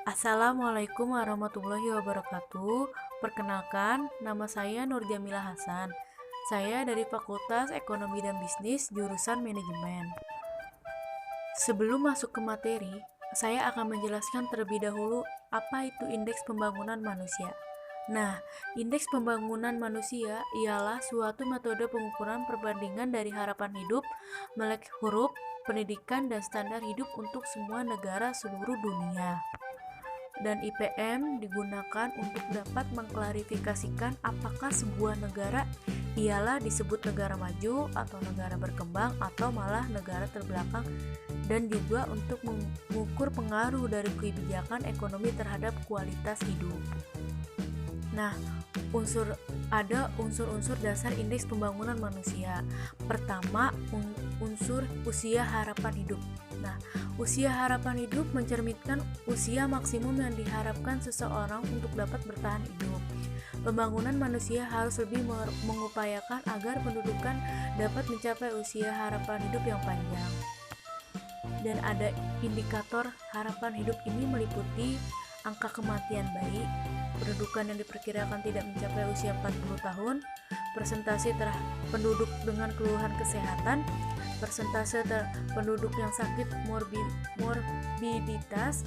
Assalamualaikum warahmatullahi wabarakatuh. Perkenalkan, nama saya Nur Jamila Hasan. Saya dari Fakultas Ekonomi dan Bisnis, jurusan Manajemen. Sebelum masuk ke materi, saya akan menjelaskan terlebih dahulu apa itu indeks pembangunan manusia. Nah, indeks pembangunan manusia ialah suatu metode pengukuran perbandingan dari harapan hidup, melek huruf, pendidikan, dan standar hidup untuk semua negara seluruh dunia. Dan IPM digunakan untuk dapat mengklarifikasikan apakah sebuah negara ialah disebut negara maju atau negara berkembang atau malah negara terbelakang, dan juga untuk mengukur pengaruh dari kebijakan ekonomi terhadap kualitas hidup. Nah, ada unsur-unsur dasar indeks pembangunan manusia. Pertama, unsur usia harapan hidup. Nah, usia harapan hidup mencerminkan usia maksimum yang diharapkan seseorang untuk dapat bertahan hidup. Pembangunan manusia harus lebih mengupayakan agar pendudukan dapat mencapai usia harapan hidup yang panjang. Dan ada indikator harapan hidup ini meliputi angka kematian bayi, pendudukan yang diperkirakan tidak mencapai usia 40 tahun, persentase penduduk dengan keluhan kesehatan, persentase penduduk yang sakit morbiditas,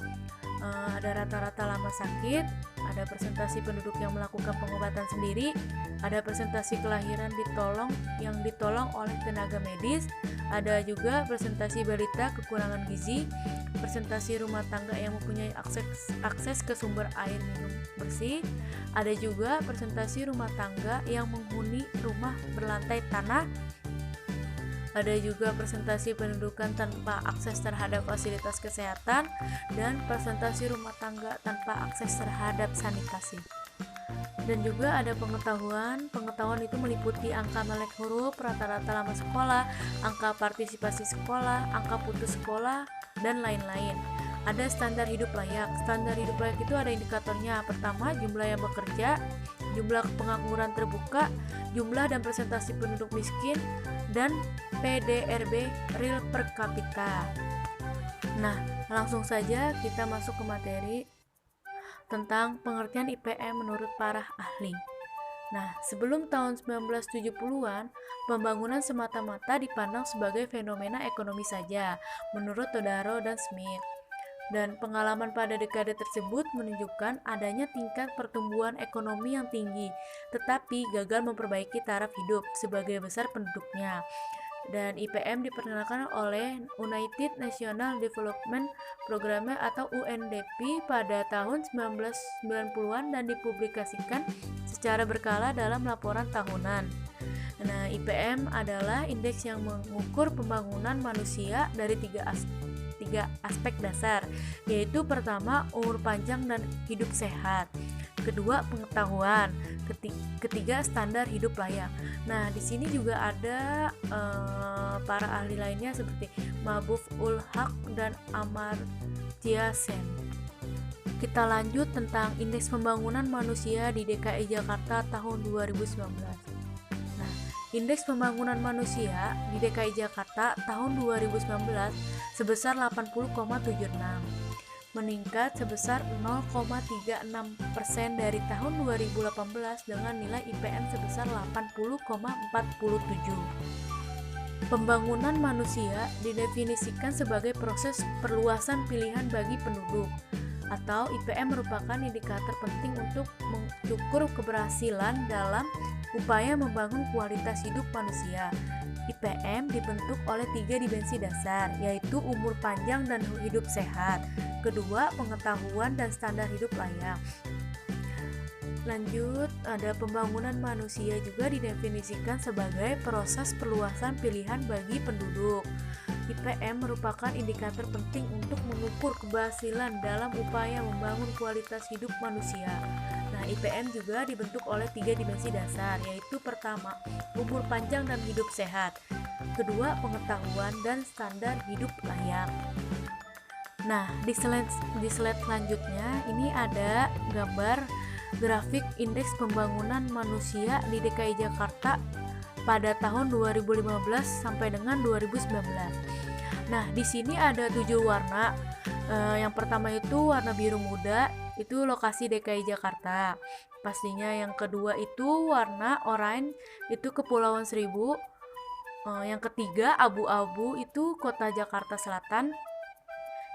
ada rata-rata lama sakit, ada persentase penduduk yang melakukan pengobatan sendiri, ada persentase kelahiran yang ditolong oleh tenaga medis, ada juga persentase balita kekurangan gizi, persentase rumah tangga yang mempunyai akses ke sumber air minum bersih, ada juga persentase rumah tangga yang menghuni rumah berlantai tanah, ada juga persentase pendudukan tanpa akses terhadap fasilitas kesehatan, dan persentase rumah tangga tanpa akses terhadap sanitasi. Dan juga ada pengetahuan itu meliputi angka melek huruf, rata-rata lama sekolah, angka partisipasi sekolah, angka putus sekolah, dan lain-lain. Ada standar hidup layak. Standar hidup layak itu ada indikatornya. Pertama, jumlah yang bekerja, jumlah pengangguran terbuka, jumlah dan presentasi penduduk miskin, dan PDRB real per kapita. Nah, langsung saja kita masuk ke materi tentang pengertian IPM menurut para ahli. Nah, sebelum tahun 1970-an, pembangunan semata-mata dipandang sebagai fenomena ekonomi saja, menurut Todaro dan Smith. Dan pengalaman pada dekade tersebut menunjukkan adanya tingkat pertumbuhan ekonomi yang tinggi, tetapi gagal memperbaiki taraf hidup sebagai besar penduduknya. Dan IPM diperkenalkan oleh United National Development Programme atau UNDP pada tahun 1990-an dan dipublikasikan secara berkala dalam laporan tahunan. Nah, IPM adalah indeks yang mengukur pembangunan manusia dari tiga aspek dasar, yaitu pertama, umur panjang dan hidup sehat, kedua, pengetahuan, ketiga, standar hidup layak. Nah, di sini juga ada para ahli lainnya seperti Mabuf ul Haq dan Amartya Sen. Kita lanjut tentang indeks pembangunan manusia di DKI Jakarta tahun 2019. Nah, indeks pembangunan manusia di DKI Jakarta tahun 2019 sebesar 80,76, meningkat sebesar 0,36% dari tahun 2018 dengan nilai IPM sebesar 80,47. Pembangunan manusia didefinisikan sebagai proses perluasan pilihan bagi penduduk, atau IPM merupakan indikator penting untuk mengukur keberhasilan dalam upaya membangun kualitas hidup manusia. IPM dibentuk oleh 3 dimensi dasar, yaitu umur panjang dan hidup sehat, kedua, pengetahuan dan standar hidup layak. Lanjut, ada pembangunan manusia juga didefinisikan sebagai proses perluasan pilihan bagi penduduk. IPM merupakan indikator penting untuk mengukur keberhasilan dalam upaya membangun kualitas hidup manusia. Nah, IPM juga dibentuk oleh 3 dimensi dasar, yaitu pertama, umur panjang dan hidup sehat, kedua, pengetahuan dan standar hidup layak. Nah, di slide selanjutnya ini ada gambar grafik indeks pembangunan manusia di DKI Jakarta pada tahun 2015 sampai dengan 2019. Nah, di sini ada 7 warna. Yang pertama itu warna biru muda, itu lokasi DKI Jakarta. Pastinya yang kedua itu warna oranye, itu Kepulauan Seribu. Yang ketiga abu-abu itu Kota Jakarta Selatan.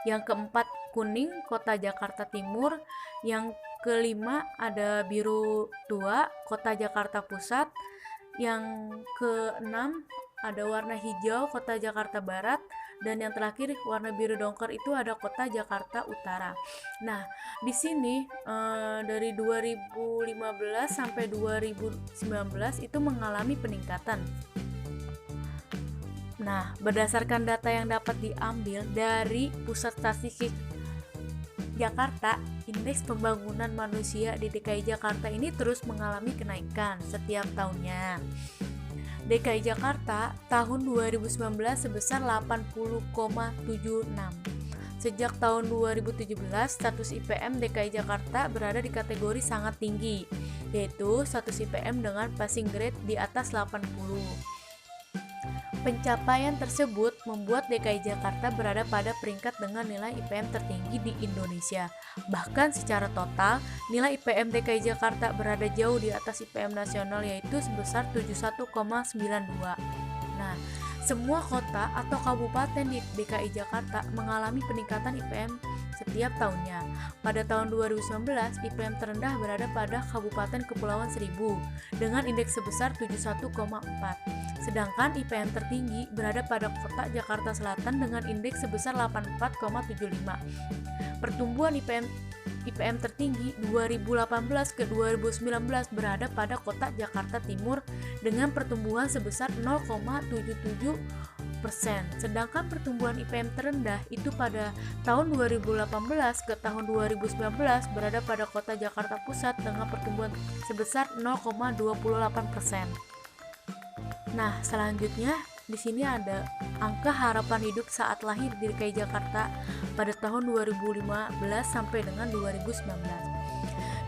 Yang keempat kuning Kota Jakarta Timur. Yang kelima ada biru tua Kota Jakarta Pusat. Yang keenam ada warna hijau Kota Jakarta Barat. Dan yang terakhir warna biru dongker itu ada Kota Jakarta Utara. Nah, di sini dari 2015 sampai 2019 itu mengalami peningkatan. Nah, berdasarkan data yang dapat diambil dari Pusat Statistik Jakarta, indeks pembangunan manusia di DKI Jakarta ini terus mengalami kenaikan setiap tahunnya. DKI Jakarta tahun 2019 sebesar 80,76. Sejak tahun 2017, status IPM DKI Jakarta berada di kategori sangat tinggi, yaitu status IPM dengan passing grade di atas 80. Pencapaian tersebut membuat DKI Jakarta berada pada peringkat dengan nilai IPM tertinggi di Indonesia. Bahkan secara total, nilai IPM DKI Jakarta berada jauh di atas IPM nasional, yaitu sebesar 71,92. Nah, semua kota atau kabupaten di DKI Jakarta mengalami peningkatan IPM setiap tahunnya. Pada tahun 2019, IPM terendah berada pada Kabupaten Kepulauan Seribu dengan indeks sebesar 71,4. Sedangkan IPM tertinggi berada pada Kota Jakarta Selatan dengan indeks sebesar 84,75. Pertumbuhan IPM tertinggi 2018 ke 2019 berada pada Kota Jakarta Timur dengan pertumbuhan sebesar 0,77%. Sedangkan pertumbuhan IPM terendah itu pada tahun 2018 ke tahun 2019 berada pada Kota Jakarta Pusat dengan pertumbuhan sebesar 0,28%. Nah, selanjutnya di sini ada angka harapan hidup saat lahir di DKI Jakarta pada tahun 2015 sampai dengan 2019.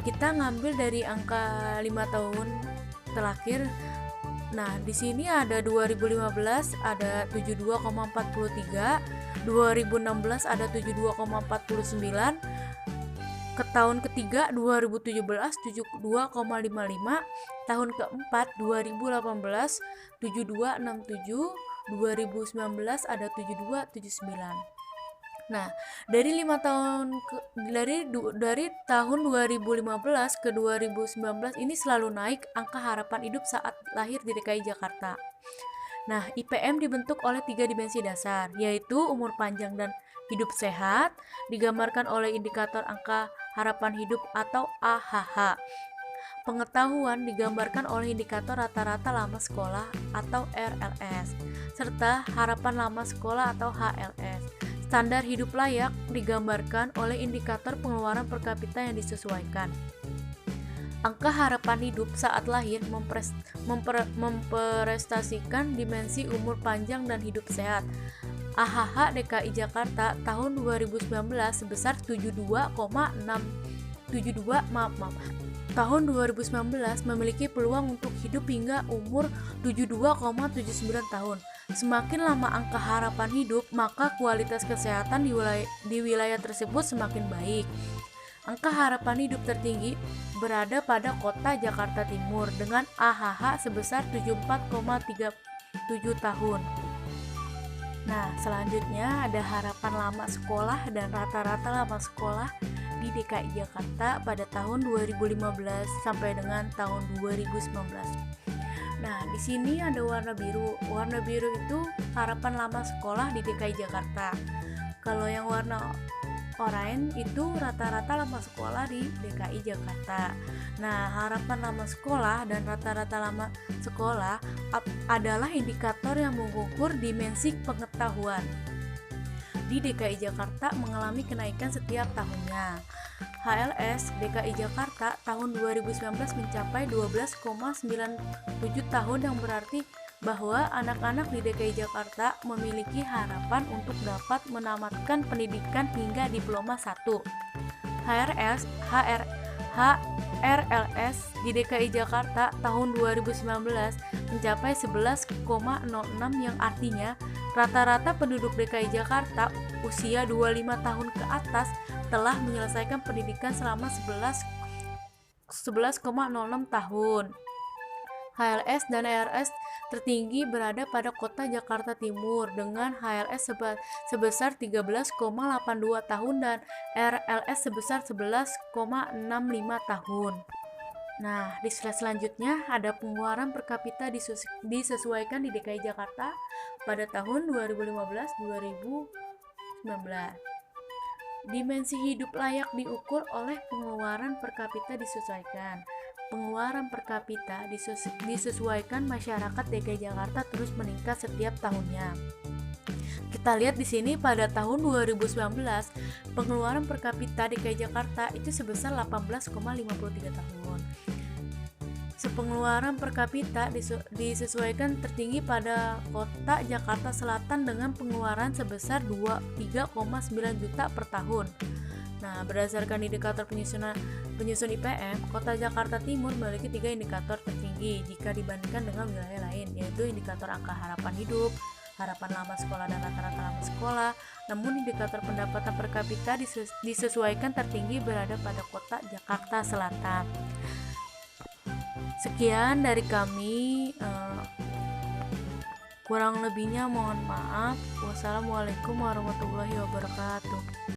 Kita ngambil dari angka 5 tahun terakhir. Nah, di sini ada 2015 ada 72,43, 2016 ada 72,49, ke tahun ketiga 2017 72,55, tahun keempat 2018 72,67, 2019 ada 72,79. Nah, dari tahun 2015 ke 2019 ini selalu naik angka harapan hidup saat lahir di DKI Jakarta. Nah, IPM dibentuk oleh 3 dimensi dasar, yaitu umur panjang dan hidup sehat, digambarkan oleh indikator angka harapan hidup atau AHH. Pengetahuan digambarkan oleh indikator rata-rata lama sekolah atau RLS, serta harapan lama sekolah atau HLS. Standar hidup layak digambarkan oleh indikator pengeluaran per kapita yang disesuaikan. Angka harapan hidup saat lahir mempresentasikan dimensi umur panjang dan hidup sehat. AHH DKI Jakarta tahun 2019 sebesar 72,672. Tahun 2019 memiliki peluang untuk hidup hingga umur 72,79 tahun. Semakin lama angka harapan hidup, maka kualitas kesehatan di wilayah tersebut semakin baik. Angka harapan hidup tertinggi berada pada Kota Jakarta Timur dengan AHH sebesar 74,37 tahun. Nah, selanjutnya ada harapan lama sekolah dan rata-rata lama sekolah di DKI Jakarta pada tahun 2015 sampai dengan tahun 2019. Nah, di sini ada warna biru. Warna biru itu harapan lama sekolah di DKI Jakarta. Kalau yang warna oranye itu rata-rata lama sekolah di DKI Jakarta. Nah, harapan lama sekolah dan rata-rata lama sekolah adalah indikator yang mengukur dimensi pengetahuan. Di DKI Jakarta mengalami kenaikan setiap tahunnya. HLS DKI Jakarta tahun 2019 mencapai 12,97 tahun, yang berarti bahwa anak-anak di DKI Jakarta memiliki harapan untuk dapat menamatkan pendidikan hingga diploma 1. HRLS di DKI Jakarta tahun 2019 mencapai 11,06 yang artinya rata-rata penduduk DKI Jakarta usia 25 tahun ke atas telah menyelesaikan pendidikan selama 11,06 tahun. HLS dan ERS tertinggi berada pada kota Jakarta Timur dengan HLS sebesar 13,82 tahun dan RLS sebesar 11,65 tahun. Nah, di slide selanjutnya ada pengeluaran per kapita disesuaikan di DKI Jakarta pada tahun 2015-2019. Dimensi hidup layak diukur oleh pengeluaran per kapita disesuaikan. Pengeluaran per kapita disesuaikan masyarakat DKI Jakarta terus meningkat setiap tahunnya. Kita lihat di sini pada tahun 2019 pengeluaran per kapita DKI Jakarta itu sebesar 18,53 tahun. Pengeluaran per kapita disesuaikan tertinggi pada kota Jakarta Selatan dengan pengeluaran sebesar 3,9 juta per tahun. Nah, berdasarkan indikator penyusun IPM, Kota Jakarta Timur memiliki 3 indikator tertinggi jika dibandingkan dengan wilayah lain, yaitu indikator angka harapan hidup, harapan lama sekolah dan rata-rata lama sekolah. Namun indikator pendapatan per kapita disesuaikan tertinggi berada pada Kota Jakarta Selatan. Sekian dari kami, kurang lebihnya mohon maaf. Wassalamualaikum warahmatullahi wabarakatuh.